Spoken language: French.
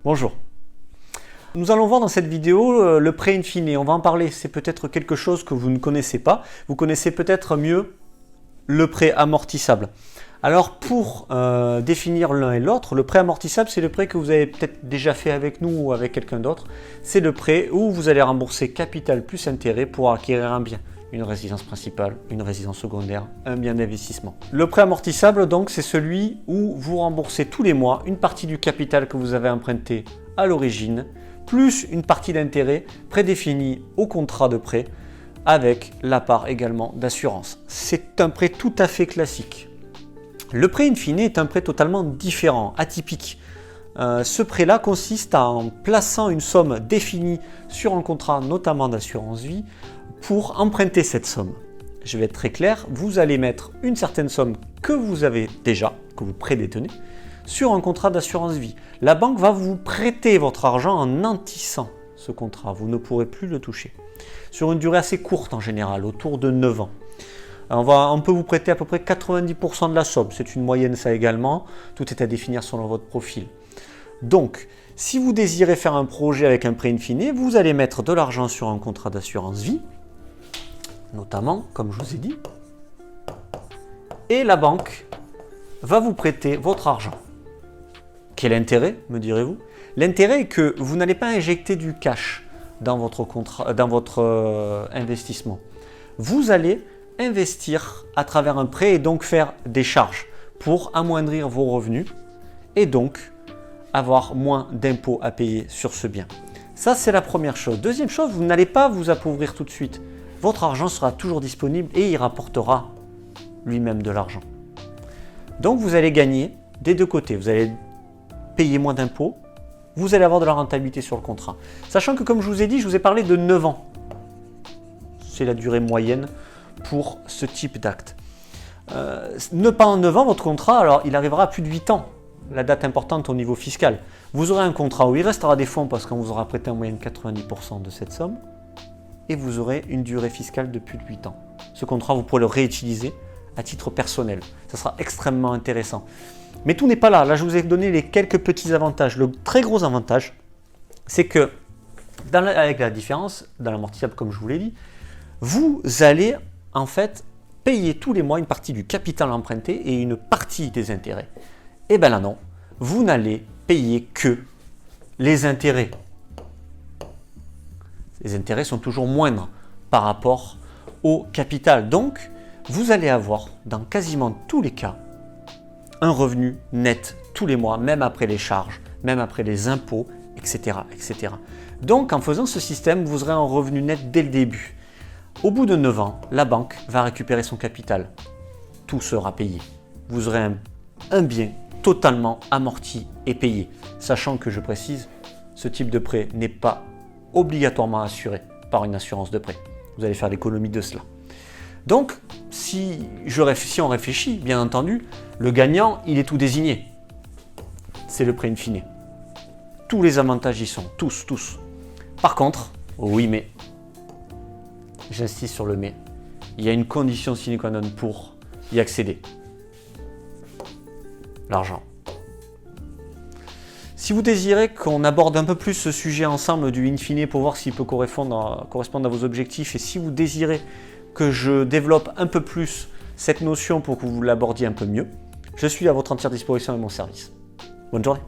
Bonjour. Nous allons voir dans cette vidéo le prêt in fine. On va en parler. C'est peut-être quelque chose que vous ne connaissez pas. Vous connaissez peut-être mieux le prêt amortissable. Alors pour définir l'un et l'autre, le prêt amortissable, c'est le prêt que vous avez peut-être déjà fait avec nous ou avec quelqu'un d'autre. C'est le prêt où vous allez rembourser capital plus intérêt pour acquérir un bien. Une résidence principale, une résidence secondaire, un bien d'investissement. Le prêt amortissable, donc, c'est celui où vous remboursez tous les mois une partie du capital que vous avez emprunté à l'origine, plus une partie d'intérêt prédéfinie au contrat de prêt, avec la part également d'assurance. C'est un prêt tout à fait classique. Le prêt in fine est un prêt totalement différent, atypique. Ce prêt-là consiste en plaçant une somme définie sur un contrat, notamment d'assurance vie, pour emprunter cette somme. Je vais être très clair, vous allez mettre une certaine somme que vous avez déjà, que vous prédétenez, sur un contrat d'assurance vie. La banque va vous prêter votre argent en nantissant ce contrat, vous ne pourrez plus le toucher. Sur une durée assez courte en général, autour de 9 ans. On peut vous prêter à peu près 90% de la somme, c'est une moyenne ça également, tout est à définir selon votre profil. Donc, si vous désirez faire un projet avec un prêt in fine, vous allez mettre de l'argent sur un contrat d'assurance vie, notamment, comme je vous ai dit, et la banque va vous prêter votre argent. Quel intérêt, me direz-vous? L'intérêt est que vous n'allez pas injecter du cash dans votre investissement. Vous allez investir à travers un prêt et donc faire des charges pour amoindrir vos revenus et donc avoir moins d'impôts à payer sur ce bien. Ça, c'est la première chose. Deuxième chose, vous n'allez pas vous appauvrir tout de suite. Votre argent sera toujours disponible et il rapportera lui-même de l'argent. Donc, vous allez gagner des deux côtés. Vous allez payer moins d'impôts, vous allez avoir de la rentabilité sur le contrat. Sachant que, comme je vous ai dit, je vous ai parlé de 9 ans. C'est la durée moyenne pour ce type d'acte. Ne pas en 9 ans, votre contrat, alors il arrivera à plus de 8 ans. La date importante au niveau fiscal. Vous aurez un contrat où il restera des fonds parce qu'on vous aura prêté en moyenne 90% de cette somme et vous aurez une durée fiscale de plus de 8 ans. Ce contrat, vous pourrez le réutiliser à titre personnel. Ça sera extrêmement intéressant. Mais tout n'est pas là. Là, je vous ai donné les quelques petits avantages. Le très gros avantage, c'est que, avec la différence, dans l'amortissable, comme je vous l'ai dit, vous allez en fait payer tous les mois une partie du capital emprunté et une partie des intérêts. Eh bien là non, vous n'allez payer que les intérêts. Les intérêts sont toujours moindres par rapport au capital. Donc, vous allez avoir, dans quasiment tous les cas, un revenu net tous les mois, même après les charges, même après les impôts, etc., etc. Donc, en faisant ce système, vous aurez un revenu net dès le début. Au bout de 9 ans, la banque va récupérer son capital. Tout sera payé. Vous aurez un bien totalement amorti et payé. Sachant que, je précise, ce type de prêt n'est pas obligatoirement assuré par une assurance de prêt. Vous allez faire l'économie de cela. Donc, si on réfléchit, bien entendu, le gagnant, il est tout désigné. C'est le prêt in fine. Tous les avantages y sont, tous. Par contre, oui mais, j'insiste sur le mais, il y a une condition sine qua non pour y accéder. L'argent. Si vous désirez qu'on aborde un peu plus ce sujet ensemble du in fine pour voir s'il peut correspondre à vos objectifs et si vous désirez que je développe un peu plus cette notion pour que vous l'abordiez un peu mieux, je suis à votre entière disposition et mon service. Bonne journée.